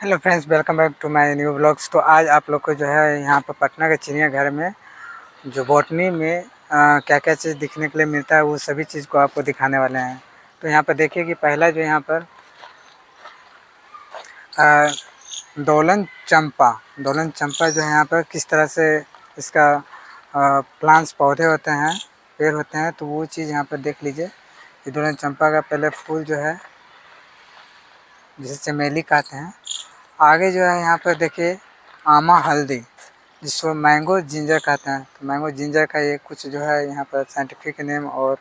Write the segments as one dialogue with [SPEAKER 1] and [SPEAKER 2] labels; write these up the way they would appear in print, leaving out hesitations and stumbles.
[SPEAKER 1] Hello friends, welcome back to my new blogs. तो आज आप लोग को जो है यहाँ पर पटना के चिड़ियाघर में जो बॉटनी में क्या क्या चीज़ दिखने के लिए मिलता है वो सभी चीज़ को आपको दिखाने वाले हैं। तो यहाँ पर देखिए कि पहला जो यहाँ पर दोलन चंपा जो है यहाँ पर किस तरह से इसका प्लांट्स पौधे होते हैं, पेड़ होते हैं, तो वो चीज़ यहाँ पर देख लीजिए। ये दोलन चंपा का पहले फूल जो है जिसे चमेली कहते हैं। आगे जो है यहाँ पर देखिए आमा हल्दी, जिसको मैंगो जिंजर कहते हैं। तो मैंगो जिंजर का ये कुछ जो है यहाँ पर साइंटिफिक नेम और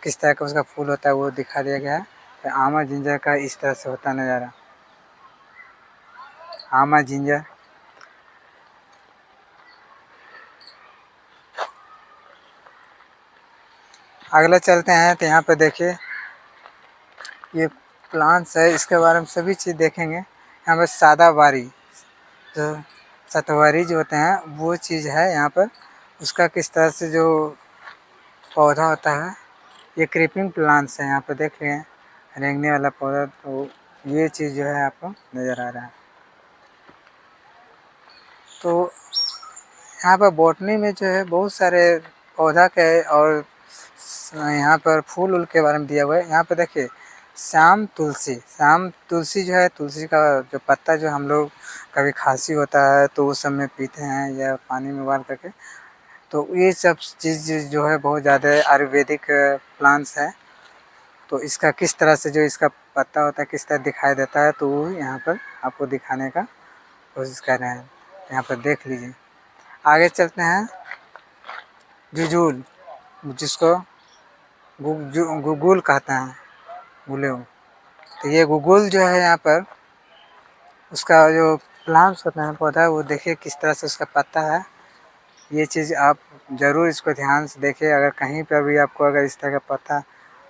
[SPEAKER 1] किस तरह का उसका फूल होता है वो दिखा दिया गया है। तो आमा जिंजर का इस तरह से होता नज़ारा, आमा जिंजर। अगला चलते हैं तो यहाँ पर देखिए ये प्लांट्स है, इसके बारे में सभी चीज़ देखेंगे। यहाँ पर सदाबहारी जो सतवारी जो होते हैं वो चीज़ है यहाँ पर, उसका किस तरह से जो पौधा होता है। ये क्रीपिंग प्लांट्स है, यहाँ पर देख रहे हैं रेंगने वाला पौधा। तो ये चीज़ जो है आपको नज़र आ रहा है। तो यहाँ पर बॉटनी में जो है बहुत सारे पौधा के और यहाँ पर फूल उल के बारे में दिया हुआ है। यहाँ पर देखिए श्याम तुलसी जो है, तुलसी का जो पत्ता जो हम लोग कभी खांसी होता है तो उस समय पीते हैं या पानी में उबाल करके। तो ये सब चीज़ जो है बहुत ज़्यादा आयुर्वेदिक प्लांट्स है। तो इसका किस तरह से जो इसका पत्ता होता है किस तरह दिखाई देता है, तो वो यहाँ पर आपको दिखाने का कोशिश कर रहे हैं। यहाँ पर देख लीजिए। आगे चलते हैं जुजूल, जिसको गुगुल कहते हैं, गुलेव। तो ये गुगुल जो है यहाँ पर उसका जो प्लांट्स होता है पौधा, वो देखिए किस तरह से उसका पत्ता है। ये चीज़ आप ज़रूर इसको ध्यान से देखिए। अगर कहीं पर भी आपको अगर इस तरह का पत्ता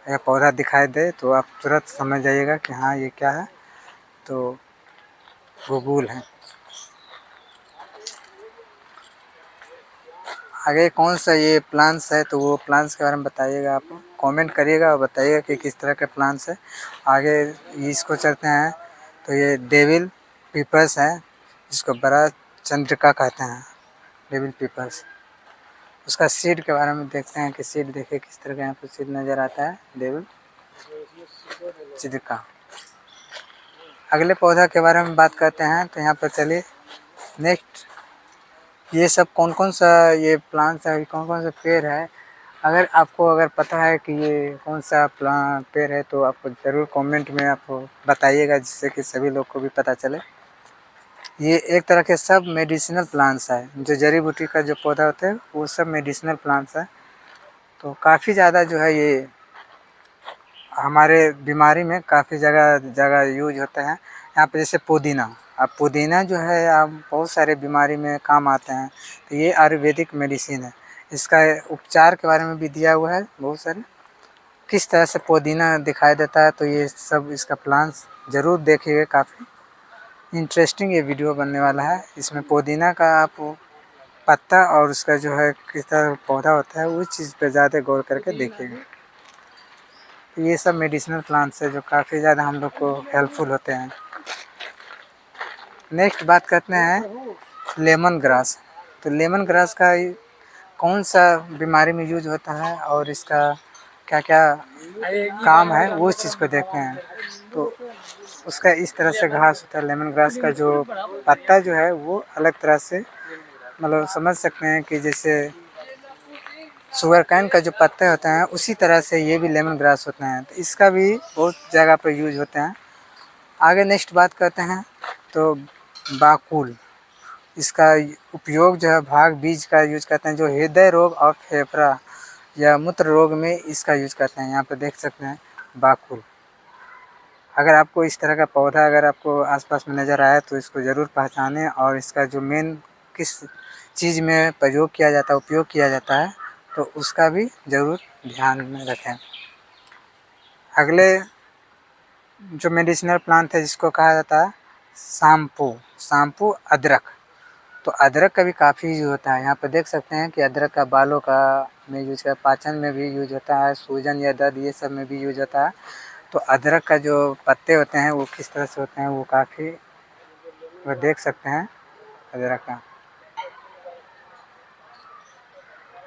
[SPEAKER 1] या पौधा दिखाई दे तो आप तुरंत समझ जाइएगा कि हाँ ये क्या है, तो गुगुल है। आगे कौन सा ये प्लांट्स है, तो वो प्लांट्स के बारे में बताइएगा, आप कमेंट करिएगा और बताइएगा कि किस तरह के प्लांट्स है। आगे इसको चलते हैं तो ये डेविल पीपल्स है, जिसको बड़ा चंद्रिका कहते हैं, डेविल पीपल्स। उसका सीड के बारे में देखते हैं कि सीड देखिए किस तरह का यहाँ पर सीड नज़र आता है, डेविल चंद्रिका। अगले पौधा के बारे में बात करते हैं तो यहाँ पर चलिए नेक्स्ट। ये सब कौन कौन सा ये प्लांट्स है, कौन कौन सा पेड़ है, अगर आपको पता है कि ये कौन सा पेड़ है तो आपको ज़रूर कमेंट में आपको बताइएगा, जिससे कि सभी लोग को भी पता चले। ये एक तरह के सब मेडिसिनल प्लांट्स है, जो जड़ी बूटी का जो पौधा होता है वो सब मेडिसिनल प्लांट्स है। तो काफ़ी ज़्यादा जो है ये हमारे बीमारी में काफ़ी जगह जगह यूज होते हैं। यहाँ पे जैसे पुदीना, अब पुदीना जो है आप बहुत सारे बीमारी में काम आते हैं। तो ये आयुर्वेदिक मेडिसिन है। इसका उपचार के बारे में भी दिया हुआ है बहुत सारे, किस तरह से पुदीना दिखाई देता है। तो ये सब इसका प्लांट्स ज़रूर देखिएगा, काफ़ी इंटरेस्टिंग ये वीडियो बनने वाला है। इसमें पुदीना का आप पत्ता और उसका जो है किस तरह पौधा होता है उस चीज़ पर ज़्यादा गौर करके देखिएगा। ये सब मेडिसिनल प्लांट्स है जो काफ़ी ज़्यादा हम लोग को हेल्पफुल होते हैं। नेक्स्ट बात करते हैं लेमन ग्रास। तो लेमन ग्रास का कौन सा बीमारी में यूज होता है और इसका क्या क्या काम है वो चीज़ को देखते हैं। तो उसका इस तरह से घास होता है। लेमन ग्रास का जो पत्ता जो है वो अलग तरह से, मतलब समझ सकते हैं कि जैसे शुगर कैन का जो पत्ते होते हैं उसी तरह से ये भी लेमन ग्रास होते हैं। तो इसका भी बहुत जगह पर यूज होते हैं। आगे नेक्स्ट बात करते हैं तो बाकुल, इसका उपयोग जो है भाग बीज का यूज करते हैं, जो हृदय रोग और फेफड़ा या मूत्र रोग में इसका यूज करते हैं। यहाँ पर देख सकते हैं बाकुल। अगर आपको इस तरह का पौधा अगर आपको आसपास में नज़र आए तो इसको ज़रूर पहचानें और इसका जो मेन किस चीज़ में प्रयोग किया जाता है, उपयोग किया जाता है, तो उसका भी ज़रूर ध्यान में रखें। अगले जो मेडिसिनल प्लांट है जिसको कहा जाता है शैम्पू अदरक। तो अदरक का भी काफ़ी यूज होता है। यहाँ पर देख सकते हैं कि अदरक का बालों का में यूज है, पाचन में भी यूज होता है, सूजन या दर्द ये सब में भी यूज होता है। तो अदरक का जो पत्ते होते हैं वो किस तरह से होते हैं, वो काफ़ी वो देख सकते हैं अदरक का।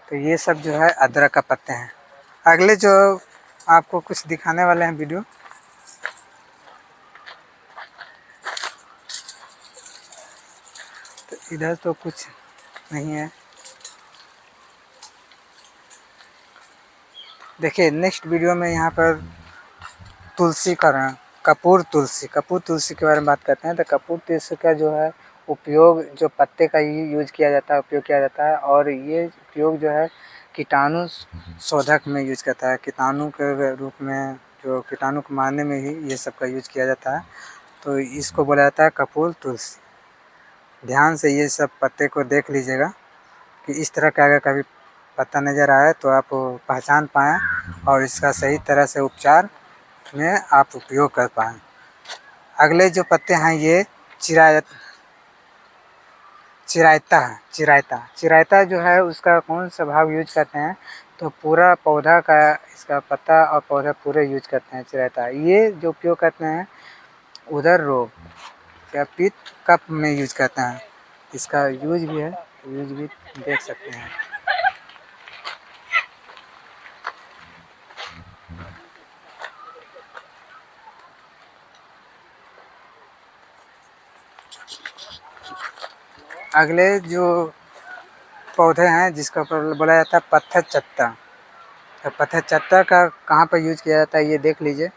[SPEAKER 1] तो ये सब जो है अदरक का पत्ते हैं। अगले जो आपको कुछ दिखाने वाले हैं वीडियो, तो इधर तो कुछ नहीं है। देखिए नेक्स्ट वीडियो में यहाँ पर तुलसी का कपूर तुलसी के बारे में बात करते हैं। तो कपूर तुलसी का जो है उपयोग, जो पत्ते का ही यूज किया जाता है, उपयोग किया जाता है। और ये उपयोग जो है कीटाणु शोधक में यूज करता है, कीटाणु के रूप में, जो कीटाणु को मारने में ही ये सब का यूज किया जाता है। तो इसको बोला जाता है कपूर तुलसी। ध्यान से ये सब पत्ते को देख लीजिएगा कि इस तरह का अगर कभी पत्ता नज़र आए तो आप पहचान पाएँ और इसका सही तरह से उपचार में आप उपयोग कर पाएँ। अगले जो पत्ते हैं ये चिरायता है। चिरायता जो है उसका कौन सा भाग यूज करते हैं, तो पूरा पौधा का, इसका पत्ता और पौधा पूरे यूज करते हैं चिरायता। ये जो उपयोग करते हैं उदर रोग या पित्त कफ में यूज करते हैं। इसका यूज भी देख सकते हैं। अगले जो पौधे हैं जिसका बोला जाता है पत्थर चट्टा। तो पत्थर चट्टा का कहाँ पर यूज किया जाता है ये देख लीजिए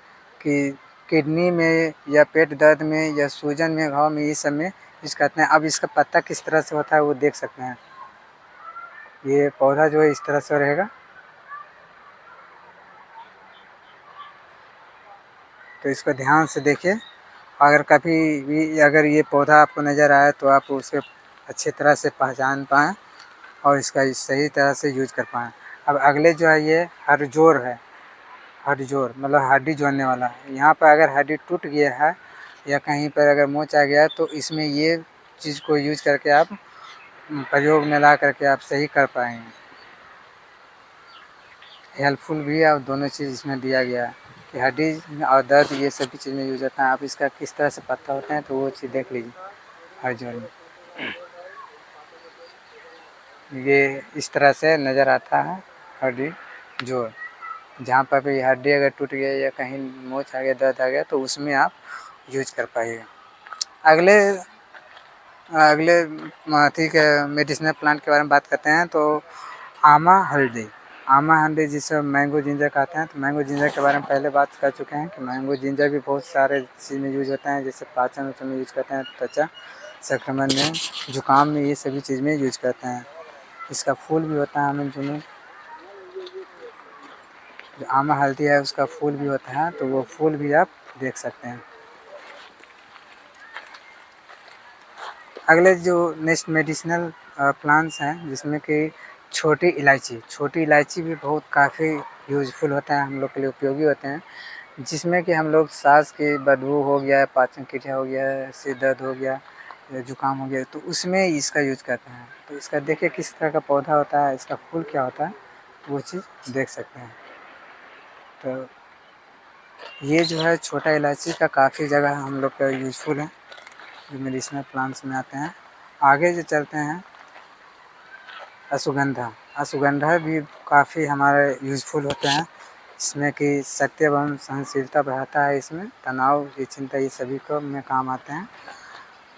[SPEAKER 1] कि किडनी में या पेट दर्द में या सूजन में, घाव में, ये सब में यूज करते हैं। अब इसका पत्ता किस तरह से होता है वो देख सकते हैं। ये पौधा जो है इस तरह से रहेगा। तो इसको ध्यान से देखिए। अगर कभी भी अगर ये पौधा आपको नज़र आए तो आप उसे अच्छी तरह से पहचान पाएँ और इसका सही तरह से यूज कर पाएँ। अब अगले जो है ये हड़जोड़ है। हड़जोड़ मतलब हड्डी जोड़ने वाला। यहाँ पर अगर हड्डी टूट गया है या कहीं पर अगर मोच आ गया है तो इसमें ये चीज़ को यूज करके आप प्रयोग में ला करके आप सही कर पाएंगे। हेल्पफुल भी है और दोनों चीज़ इसमें दिया गया है कि हड्डी और दर्द ये सभी चीज़ में यूज होता है। आप इसका किस तरह से पत्ता होता है तो वो चीज़ देख लीजिए। हड़जोड़ में ये इस तरह से नज़र आता है हड्डी जोड़। जहाँ पर भी हड्डी अगर टूट गया या कहीं मोच आ गया, दर्द आ गया तो उसमें आप यूज कर पाइएगा। अगले ठीक है मेडिसिनल प्लांट के बारे में बात करते हैं। तो आमा हल्दी जिसे मैंगो जिंजर कहते हैं। तो मैंगो जिंजर के बारे में पहले बात कर चुके हैं कि मैंगो जिंजर भी बहुत सारे चीज़ में यूज होता है, जैसे पाचन उचन में यूज करते हैं, त्वचा संक्रमण में, जुकाम में, ये सभी चीज़ में यूज करते हैं। इसका फूल भी होता है हमें जो आमा हल्दी है उसका फूल भी होता है, तो वो फूल भी आप देख सकते हैं। अगले जो नेक्स्ट मेडिसिनल प्लांट्स हैं जिसमें कि छोटी इलायची भी बहुत काफ़ी यूज़फुल होता है, हम लोग के लिए उपयोगी होते हैं। जिसमें कि हम लोग सांस की बदबू हो गया, पाचन क्रिया हो गया, सिर दर्द हो गया या जुकाम हो गया तो उसमें इसका यूज करते हैं। तो इसका देखिए किस तरह का पौधा होता है, इसका फूल क्या होता है वो चीज़ देख सकते हैं। तो ये जो है छोटा इलायची का काफ़ी जगह हम लोग का यूज़फुल है, जो मेडिसिनल प्लांट्स में आते हैं। आगे जो चलते हैं अश्वगंधा भी काफ़ी हमारे यूज़फुल होते हैं। इसमें कि शक्ति एवं सहनशीलता बढ़ाता है, इसमें तनाव की चिंता ये सभी को में काम आते हैं।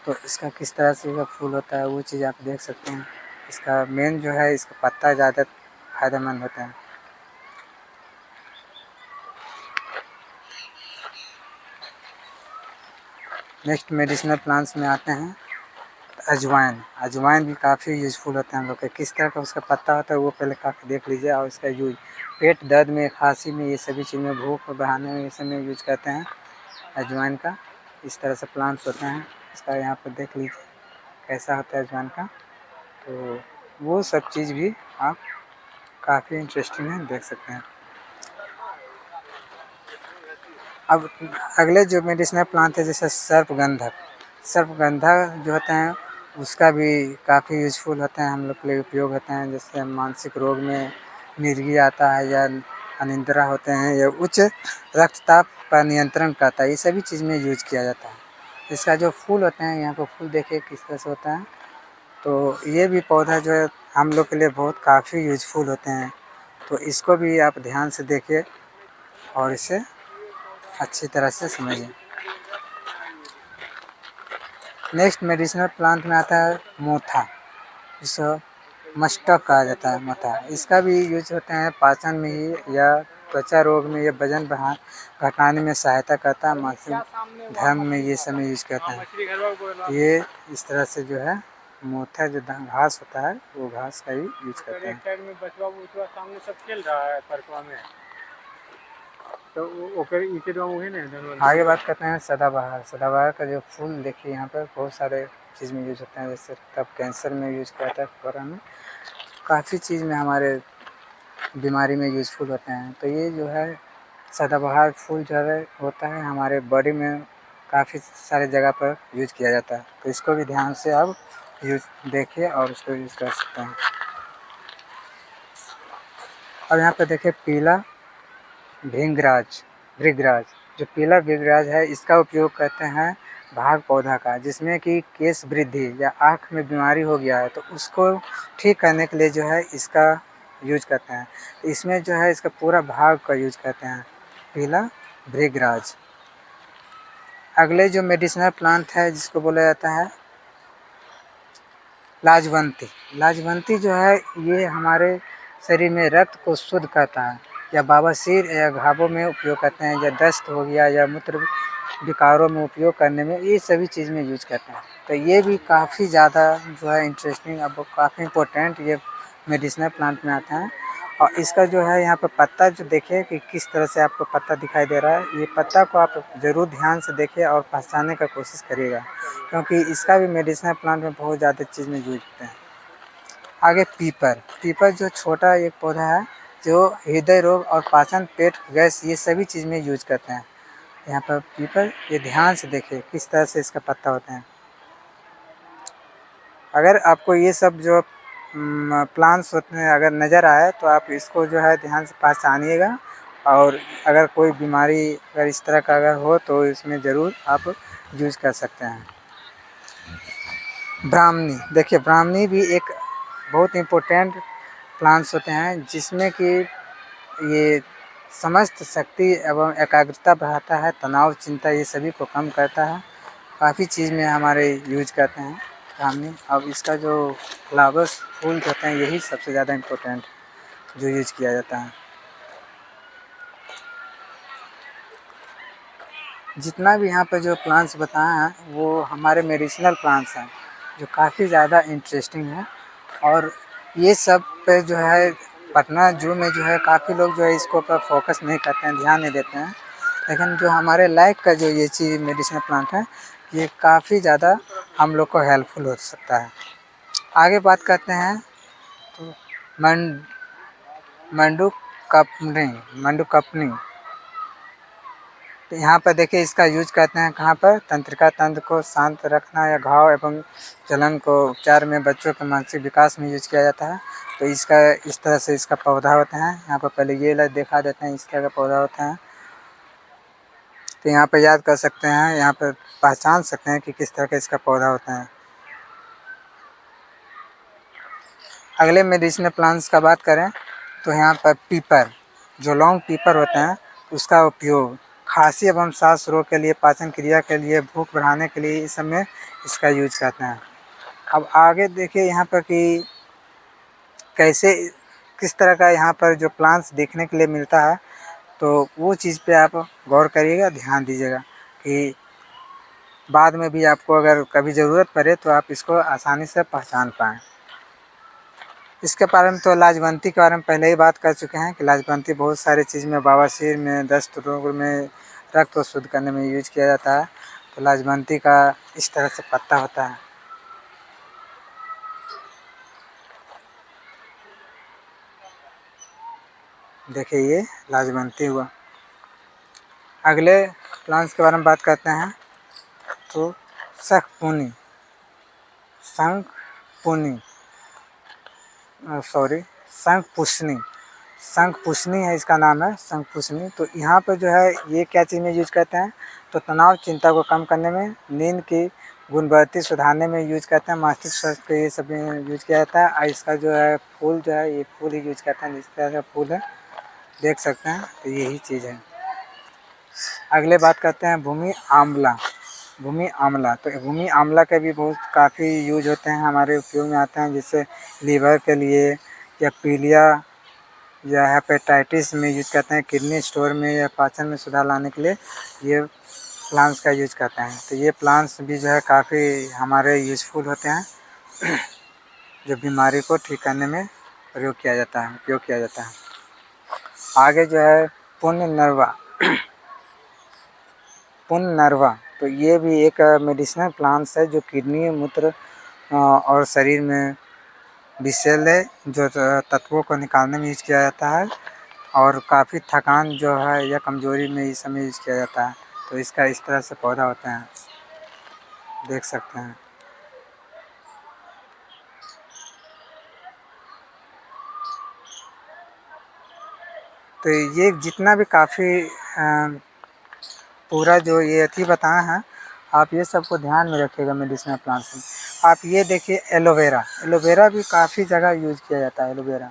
[SPEAKER 1] तो इसका किस तरह से इसका फूल होता है वो चीज़ आप देख सकते हैं। इसका मेन जो है इसका पत्ता ज़्यादा फायदेमंद होता है। नेक्स्ट मेडिसिनल प्लांट्स में आते हैं अजवाइन भी काफ़ी यूज़फुल होता है हम लोग के। किस तरह का उसका पत्ता होता है वो पहले काफ़ी देख लीजिए। और इसका यूज पेट दर्द में, खांसी में, ये सभी चीज़ में, भूख बढ़ाने में, ये सब में यूज करते हैं अजवाइन का। इस तरह से प्लांट्स होते हैं। इसका यहाँ पर देख लीजिए कैसा होता है अजवाइन का। तो वो सब चीज़ भी आप काफ़ी इंटरेस्टिंग है, देख सकते हैं। अब अगले जो मेडिसिनल प्लांट है जैसे सर्पगंधा जो होते हैं उसका भी काफ़ी यूज़फुल होते हैं, हम लोग के लिए उपयोग होते हैं। जैसे मानसिक रोग में मिर्गी आता है या अनिद्रा होते हैं या उच्च रक्तचाप पर नियंत्रण करता है, ये सभी चीज़ में यूज किया जाता है। इसका जो फूल होते हैं, यहाँ पर फूल देखिए किस तरह से होता है। तो ये भी पौधा जो है हम लोग के लिए बहुत काफ़ी यूजफुल होते हैं, तो इसको भी आप ध्यान से देखिए और इसे अच्छी तरह से समझिए। नेक्स्ट मेडिसिनल प्लांट में आता है मोथा, जिसको मस्टक कहा जाता है। मोथा इसका भी यूज होते हैं पाचन में ही या त्वचा रोग में, या वजन घटाने में सहायता करता है। मानसिक धर्म में ये सब में यूज करते हैं। ये इस तरह से जो है मोथा जो घास होता है वो घास का ही यूज करते हैं। साइड में बचवा उचवा सामने सब खेल रहा है परकवा में, तो आगे बात करते हैं सदाबहार। सदाबहार का जो फूल देखिए यहाँ पर बहुत सारे चीज़ में यूज होते हैं, जैसे तब कैंसर में यूज करता है, कोरोना में काफ़ी चीज़ में हमारे बीमारी में यूज़फुल होते हैं। तो ये जो है सदाबहार फूल जो है होता है हमारे बॉडी में काफ़ी सारे जगह पर यूज किया जाता है, तो इसको भी ध्यान से आप यूज देखिए और उसको यूज कर सकते हैं। और यहाँ पर देखिए पीला भृंगराज, जो पीला भृंगराज है इसका उपयोग करते हैं भाग पौधा का, जिसमें कि केश वृद्धि या आँख में बीमारी हो गया है तो उसको ठीक करने के लिए जो है इसका यूज करते हैं। इसमें जो है इसका पूरा भाग का यूज करते हैं, पीला भृंगराज। अगले जो मेडिसिनल प्लांट है जिसको बोला जाता है लाजवंती। लाजवंती जो है ये हमारे शरीर में रक्त को शुद्ध करता है, या बवासीर या घावों में उपयोग करते हैं, या दस्त हो गया या मूत्र विकारों में उपयोग करने में, ये सभी चीज़ में यूज करते हैं। तो ये भी काफ़ी ज़्यादा जो है इंटरेस्टिंग, अब काफ़ी इम्पोर्टेंट ये मेडिसिनल प्लांट में आता है। और इसका जो है यहाँ पर पत्ता जो देखिए कि किस तरह से आपको पत्ता दिखाई दे रहा है, ये पत्ता को आप ज़रूर ध्यान से देखिए और पहचानने का कोशिश करिएगा, क्योंकि इसका भी मेडिसिनल प्लांट में बहुत ज़्यादा चीज़ में यूज होते हैं। आगे पीपर जो छोटा एक पौधा है जो हृदय रोग और पाचन, पेट गैस, ये सभी चीज़ में यूज करते हैं। यहाँ पर पीपर ये ध्यान से देखिए किस तरह से इसका पत्ता होते हैं। अगर आपको ये सब जो प्लांट्स होते हैं अगर नज़र आए तो आप इसको जो है ध्यान से पहचानिएगा, और अगर कोई बीमारी अगर इस तरह का अगर हो तो इसमें ज़रूर आप यूज कर सकते हैं। ब्राह्मणी देखिए, ब्राह्मणी भी एक बहुत इम्पोर्टेंट प्लांट्स होते हैं, जिसमें कि ये समस्त शक्ति एवं एकाग्रता बढ़ाता है, तनाव चिंता ये सभी को कम करता है। काफ़ी चीज़ में हमारे यूज करते हैं ब्राह्मणी। अब इसका जो फ्लावर्स फूल होते हैं यही सबसे ज़्यादा इम्पोर्टेंट जो यूज किया जाता है। जितना भी यहाँ पर जो प्लांट्स बताए हैं वो हमारे मेडिसिनल प्लांट्स हैं जो काफ़ी ज़्यादा इंटरेस्टिंग है, और ये सब पे जो है पटना जू में जो है काफ़ी लोग जो है इसको पर फोकस नहीं करते हैं, ध्यान नहीं देते हैं, लेकिन जो हमारे लाइफ का जो ये चीज़ मेडिसिनल प्लांट है ये काफ़ी ज़्यादा हम लोग को हेल्पफुल हो सकता है। आगे बात करते हैं तो मंडूकपनी। तो यहाँ पर देखिए इसका यूज करते हैं कहाँ पर, तंत्रिका तंत्र को शांत रखना या घाव एवं जलन को उपचार में, बच्चों के मानसिक विकास में यूज किया जाता है। तो इसका इस तरह से इसका पौधा होता है। यहाँ पर पहले ये देखा देते हैं, इस तरह का पौधा होता है। तो यहाँ पर याद कर सकते हैं, यहाँ पर पहचान सकते हैं कि किस तरह का इसका पौधा होता है। अगले मेडिसिनल प्लांट्स का बात करें तो यहाँ पर पीपर, जो लॉन्ग पीपर होते हैं उसका उपयोग खांसी एवं सांस रोग के लिए, पाचन क्रिया के लिए, भूख बढ़ाने के लिए, इस सब में इसका यूज करते हैं। अब आगे देखिए यहाँ पर कि कैसे किस तरह का यहाँ पर जो प्लांट्स देखने के लिए मिलता है, तो वो चीज़ पे आप गौर करिएगा, ध्यान दीजिएगा कि बाद में भी आपको अगर कभी ज़रूरत पड़े तो आप इसको आसानी से पहचान पाएँ। इसके बारे में तो लाजवंती के बारे में पहले ही बात कर चुके हैं कि लाजवंती बहुत सारी चीज़ में, बवासीर में, दस्त रोग में, रक्त को शुद्ध करने में यूज किया जाता है। तो लाजवंती का इस तरह से पत्ता होता है। देखिए ये लाजवंती हुआ। अगले प्लांट्स के बारे में बात करते हैं तो शंखपुनी शंखपुष्णी। शंखपुष्णी है, इसका नाम है शंखपुष्णी। तो यहाँ पर जो है ये क्या चीज़ में यूज करते हैं, तो तनाव चिंता को कम करने में, नींद की गुणवत्ता सुधारने में यूज करते हैं, मानसिक स्वास्थ्य के ये सब में यूज किया जाता है। और इसका जो है फूल जो है, ये फूल ही यूज करते हैं, जिस तरह का फूल है देख सकते हैं। तो यही चीज़ है। अगले बात करते हैं भूमि आंवला। भूमि आंवला, तो भूमि आंवला के भी बहुत काफ़ी यूज होते हैं, हमारे उपयोग में आते हैं, जैसे लीवर के लिए या पीलिया या हेपेटाइटिस में यूज करते हैं, किडनी स्टोन में या पाचन में सुधार लाने के लिए ये प्लांट्स का यूज करते हैं। तो ये प्लांट्स भी जो है काफ़ी हमारे यूज़फुल होते हैं, जो बीमारी को ठीक करने में प्रयोग किया जाता है, उपयोग किया जाता है। आगे जो है पुनर्नवा। पुनर्नवा, तो ये भी एक मेडिसिनल प्लांट्स है, जो किडनी, मूत्र और शरीर में विषैले जो तत्वों को निकालने में यूज किया जाता है, और काफ़ी थकान जो है या कमजोरी में इस समय यूज किया जाता है। तो इसका इस तरह से पौधा होता है, देख सकते हैं। तो ये जितना भी काफ़ी पूरा जो ये अथी बताया है, आप ये सबको ध्यान में रखिएगा मेडिसिनल प्लांट्स में। आप ये देखिए एलोवेरा। एलोवेरा भी काफ़ी जगह यूज किया जाता है एलोवेरा।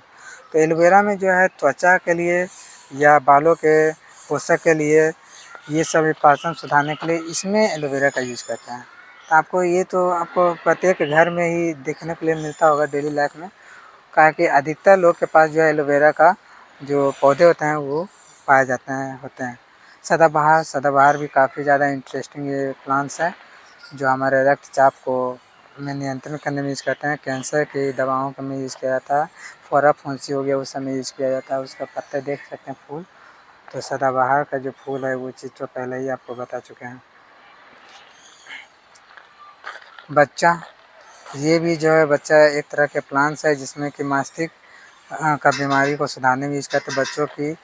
[SPEAKER 1] तो एलोवेरा में जो है त्वचा के लिए या बालों के पोषक के लिए, ये सब पाचन सुधारने के लिए इसमें एलोवेरा का यूज करते हैं। तो आपको ये तो आपको प्रत्येक घर में ही देखने के लिए मिलता होगा डेली लाइफ में, कहा कि अधिकतर लोग के पास जो है एलोवेरा का जो पौधे होते हैं वो पाए जाते हैं, होते हैं। सदाबहार भी काफ़ी ज़्यादा इंटरेस्टिंग ये प्लांट्स है, जो हमारे रक्तचाप को में नियंत्रण करने में यूज़ करते हैं। कैंसर की दवाओं का में यूज़ किया जाता है। फोड़ा फुंसी हो गया उस समय यूज़ किया जाता है। उसका पत्ते देख सकते हैं, फूल। तो सदाबहार का जो फूल है वो चीज़ तो पहले ही आपको बता चुके हैं। बच्चा, ये भी जो है बच्चा एक तरह के प्लांट्स है, जिसमें कि मस्तिष्क का बीमारी को सुधारने में यूज़ करते हैं। बच्चों की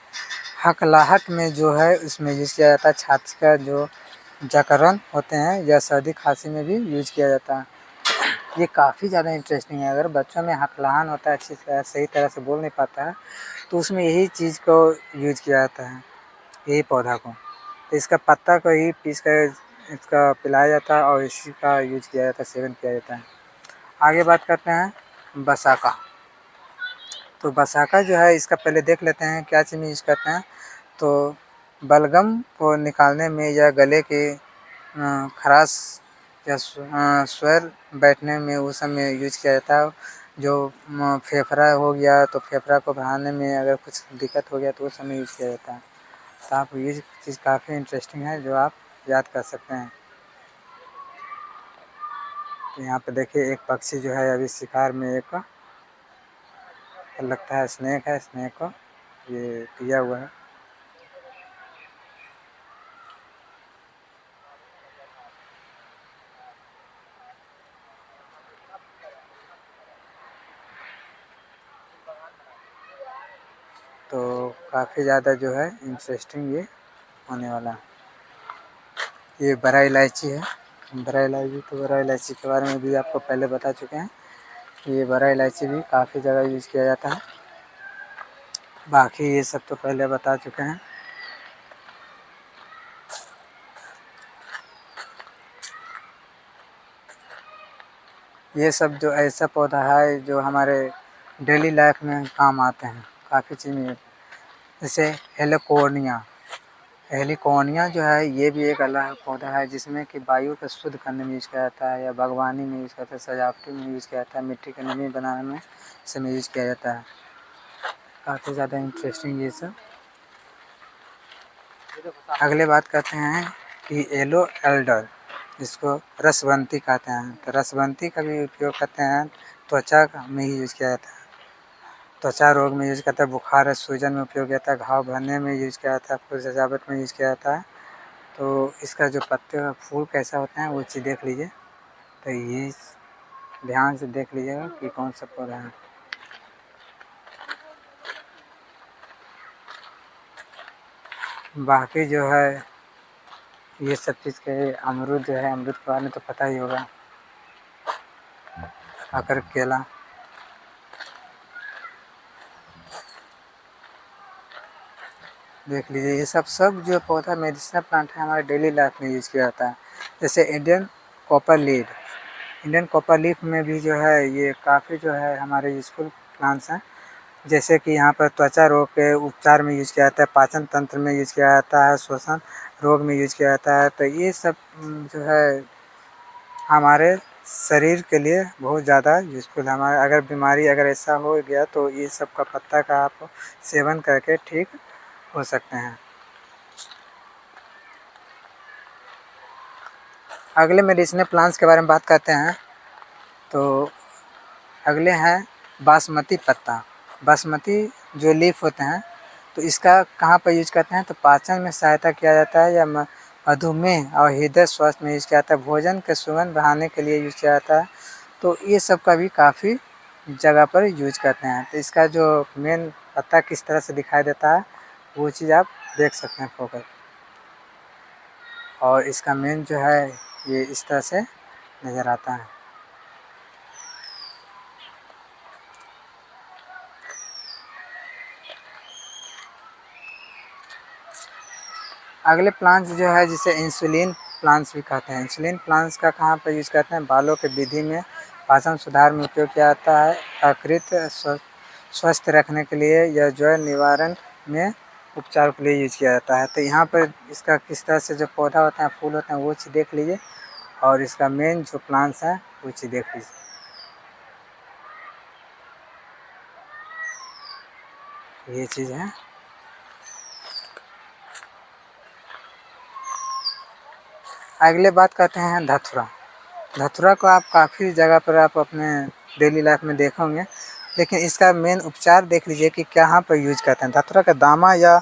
[SPEAKER 1] हकलाहट में जो है इसमें यूज़ किया जाता है। छाती का जो जकड़न होते हैं या सर्दी खांसी में भी यूज़ किया जाता है। ये काफ़ी ज़्यादा इंटरेस्टिंग है। अगर बच्चों में हकलाहन होता है, अच्छी तरह सही तरह से बोल नहीं पाता है, तो उसमें यही चीज़ को यूज़ किया जाता है, यही पौधा को। तो इसका पत्ता को ही पीस कर इसका पिलाया जाता है और इसी का यूज़ किया जाता है, सेवन किया जाता है। आगे बात करते हैं बसाका। तो बसाका जो है, इसका पहले देख लेते हैं क्या चीज़ में यूज़ करते हैं। तो बलगम को निकालने में या गले के खराश या स्वर बैठने में उस समय यूज किया जाता है। जो फेफड़ा हो गया, तो फेफड़ा को बढ़ाने में अगर कुछ दिक्कत हो गया तो उस समय यूज किया जाता है। तो आप ये चीज़ काफ़ी इंटरेस्टिंग है, जो आप याद कर सकते हैं। तो यहाँ पे देखिए एक पक्षी जो है अभी शिकार में, एक लगता है स्नेक है, स्नेक को ये किया हुआ है। तो काफ़ी ज़्यादा जो है इंटरेस्टिंग ये होने वाला है। ये बड़ा इलायची है। बड़ा इलायची, तो बड़ा इलायची के बारे में भी आपको पहले बता चुके हैं। ये बड़ा इलायची भी काफ़ी जगह यूज़ किया जाता है। बाकी ये सब तो पहले बता चुके हैं। ये सब जो ऐसा पौधा है जो हमारे डेली लाइफ में काम आते हैं, काफ़ी चीज़ में। जैसे हेलिकोनिया। हेलिकोनिया जो है ये भी एक अलग पौधा है, जिसमें कि वायु को शुद्ध करने में यूज़ किया जाता है, या बागवानी में यूज़ करता है, सजावटी में यूज़ किया जाता है, मिट्टी की नमी बनाने में इसमें यूज़ किया जाता है। काफ़ी ज़्यादा इंटरेस्टिंग ये सब। अगले बात करते हैं कि येलो एल्डर, जिसको रसवंती कहते हैं। तो रसवंती का भी उपयोग करते हैं, त्वचा में ही यूज़ किया जाता है। त्वचा रोग में यूज़ करता है, बुखार है, सूजन में उपयोग किया जाता है, घाव भरने में यूज़ किया जाता है, फूल सजावट में यूज़ किया जाता है। तो इसका जो पत्ते और फूल कैसा होता है वो चीज़ देख लीजिए। तो ये ध्यान से देख लीजिएगा कि कौन सा पौधा है। बाकी जो है ये सब चीज़ के, अमरूद जो है, अमरूद के बारे में तो पता ही होगा। अगर केला, देख लीजिए, ये सब जो पौधा मेडिसिनल प्लांट है हमारे डेली लाइफ में यूज़ किया जाता है। जैसे इंडियन कॉपर लीफ में भी जो है ये काफ़ी जो है हमारे यूज़फुल प्लांट्स हैं। जैसे कि यहाँ पर त्वचा रोग के उपचार में यूज़ किया जाता है, पाचन तंत्र में यूज़ किया जाता है, श्वसन रोग में यूज़ किया जाता है। तो ये सब जो है हमारे शरीर के लिए बहुत ज़्यादा यूज़फुल है। हमारे अगर बीमारी अगर ऐसा हो गया तो ये सब का पत्ता का आप सेवन करके ठीक हो सकते हैं। अगले मेडिसिनल प्लांट्स के बारे में बात करते हैं तो अगले हैं बासमती पत्ता। बासमती जो लीफ होते हैं तो इसका कहाँ पर यूज करते हैं तो पाचन में सहायता किया जाता है या मधुमेह और हृदय स्वास्थ्य में यूज किया जाता है, भोजन के सुगंध बढ़ाने के लिए यूज किया जाता है। तो ये सब का भी काफ़ी जगह पर यूज करते हैं। तो इसका जो मेन पत्ता किस तरह से दिखाई देता है वो चीज़ आप देख सकते हैं फोकस, और इसका मेन जो है ये इस तरह से नज़र आता है। अगले प्लांट्स जो है जिसे इंसुलिन प्लांट्स भी कहते हैं। इंसुलिन प्लांट्स का कहाँ पर यूज़ करते हैं, बालों के वृद्धि में, पाचन सुधार में उपयोग किया जाता है, यकृत स्वस्थ रखने के लिए या ज्वर निवारण में उपचार के लिए यूज किया जाता है। तो यहाँ पर इसका किस तरह से जो पौधा होता है, फूल होते हैं, वो चीज़ देख लीजिए, और इसका मेन जो प्लांट्स है वो चीज़ देख लीजिए। ये चीज़ है। अगले बात करते हैं धतूरा। धतूरा को आप काफ़ी जगह पर आप अपने डेली लाइफ में देखोगे, लेकिन इसका मेन उपचार देख लीजिए कि कहाँ पर यूज करते हैं। धतूरा का दामा या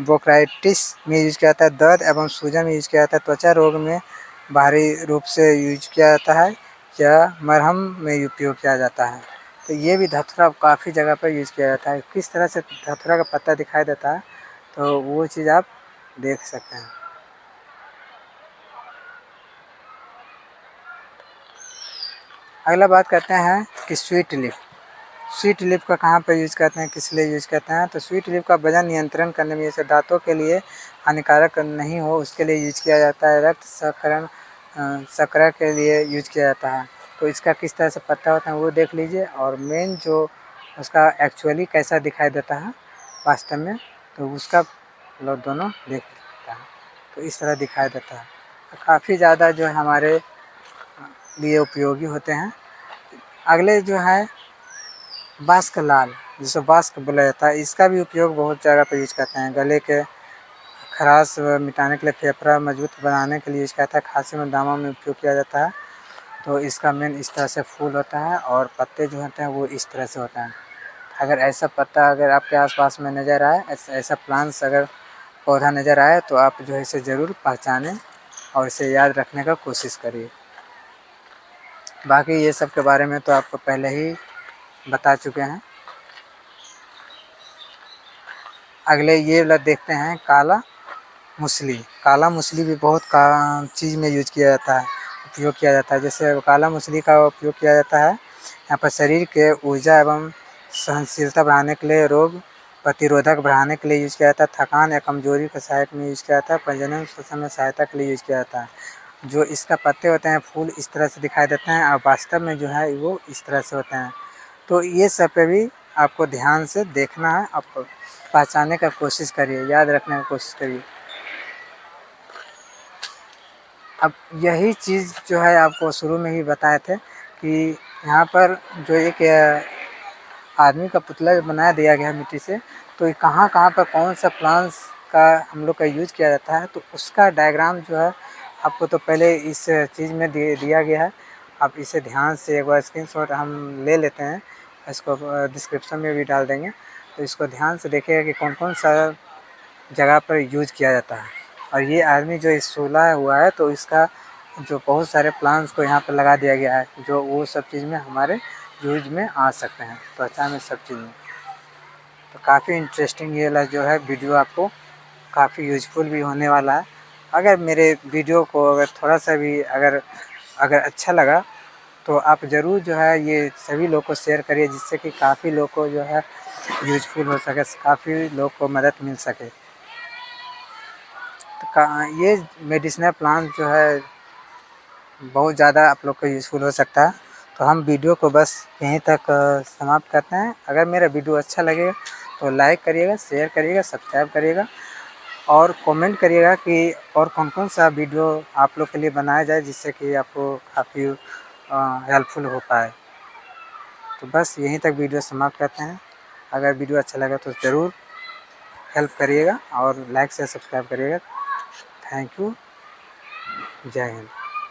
[SPEAKER 1] बोक्राइटिस में यूज किया जाता है, दर्द एवं सूजन में यूज किया जाता है, त्वचा रोग में बाहरी रूप से यूज किया जाता है या मरहम में उपयोग किया जाता है। तो ये भी धतूरा काफ़ी जगह पर यूज किया जाता है। किस तरह से धतूरा का पत्ता दिखाई देता है तो वो चीज़ आप देख सकते हैं। अगला बात करते हैं कि स्वीट लीफ का कहाँ पर यूज़ करते हैं, किस लिए यूज़ करते हैं। तो स्वीट लीफ का वजन नियंत्रण करने में, जैसे दांतों के लिए हानिकारक नहीं हो उसके लिए यूज किया जाता है। रक्त शर्करा के लिए यूज किया जाता है। तो इसका किस तरह से पत्ता होता है वो देख लीजिए, और मेन जो उसका एक्चुअली कैसा दिखाई देता है वास्तव में, तो उसका लोग दोनों देख सकता है। तो इस तरह दिखाई देता है। तो काफ़ी ज़्यादा जो है हमारे लिए उपयोगी होते हैं। अगले जो है बास्क लाल, जिसे बास्क बोला जाता है, इसका भी उपयोग बहुत जगह पर यूज करते हैं। गले के खराश मिटाने के लिए, फेफड़ा मजबूत बनाने के लिए यूज करता है, खांसी में दामों में उपयोग किया जाता है। तो इसका मेन इस तरह से फूल होता है और पत्ते जो होते हैं वो इस तरह से होता है। अगर ऐसा पत्ता अगर आपके आसपास में नज़र आए, ऐसा प्लांट्स अगर पौधा नज़र आए तो आप जो है इसे ज़रूर पहचानें और इसे याद रखने का कोशिश करिए। बाकी ये सब के बारे में तो आपको पहले ही बता चुके हैं। अगले ये वाला देखते हैं काला मूसली भी बहुत चीज़ में यूज किया जाता है, उपयोग किया जाता है। जैसे काला मूसली का उपयोग किया जाता है यहाँ पर शरीर के ऊर्जा एवं सहनशीलता बढ़ाने के लिए, रोग प्रतिरोधक बढ़ाने के लिए यूज किया जाता है, थकान या कमजोरी के सहायक में यूज किया जाता है, प्रजनन श्वसन में सहायता के लिए यूज किया जाता है। जो इसका पत्ते होते हैं, फूल इस तरह से दिखाई देते हैं और वास्तव में जो है वो इस तरह से होते हैं। तो ये सब पे भी आपको ध्यान से देखना है, आप पहचानने का कोशिश करिए, याद रखने की कोशिश करिए। अब यही चीज़ जो है आपको शुरू में ही बताए थे कि यहाँ पर जो एक आदमी का पुतला बना दिया गया है मिट्टी से, तो कहाँ कहाँ पर कौन सा प्लांट्स का हम लोग का यूज किया जाता है, तो उसका डायग्राम जो है आपको तो पहले इस चीज़ में दिया गया है। आप इसे ध्यान से एक बार स्क्रीनशॉट हम ले लेते हैं, इसको डिस्क्रिप्शन में भी डाल देंगे। तो इसको ध्यान से देखिएगा कि कौन कौन सा जगह पर यूज किया जाता है। और ये आदमी जो इस सोला हुआ है तो इसका जो बहुत सारे प्लांट्स को यहाँ पर लगा दिया गया है, जो वो सब चीज़ में हमारे यूज में आ सकते हैं, त्वचा में सब चीज़ में। तो काफ़ी इंटरेस्टिंग ये वाला जो है वीडियो आपको काफ़ी यूजफुल भी होने वाला है। अगर मेरे वीडियो को अगर थोड़ा सा भी अगर अच्छा लगा तो आप ज़रूर जो है ये सभी लोग को शेयर करिए, जिससे कि काफ़ी लोग को जो है यूज़फुल हो सके, काफ़ी लोग को मदद मिल सके। तो ये मेडिसिनल प्लांट जो है बहुत ज़्यादा आप लोग को यूज़फुल हो सकता है। तो हम वीडियो को बस यहीं तक समाप्त करते हैं। अगर मेरा वीडियो अच्छा लगेगा तो लाइक करिएगा, शेयर करिएगा, सब्सक्राइब करिएगा और कमेंट करिएगा कि और कौन-कौन सा वीडियो आप लोग के लिए बनाया जाए जिससे कि आपको काफ़ी हेल्पफुल हो पाए। तो बस यहीं तक वीडियो समाप्त करते हैं। अगर वीडियो अच्छा लगा तो ज़रूर हेल्प करिएगा और लाइक शेयर सब्सक्राइब करिएगा। Thank you. जय हिंद।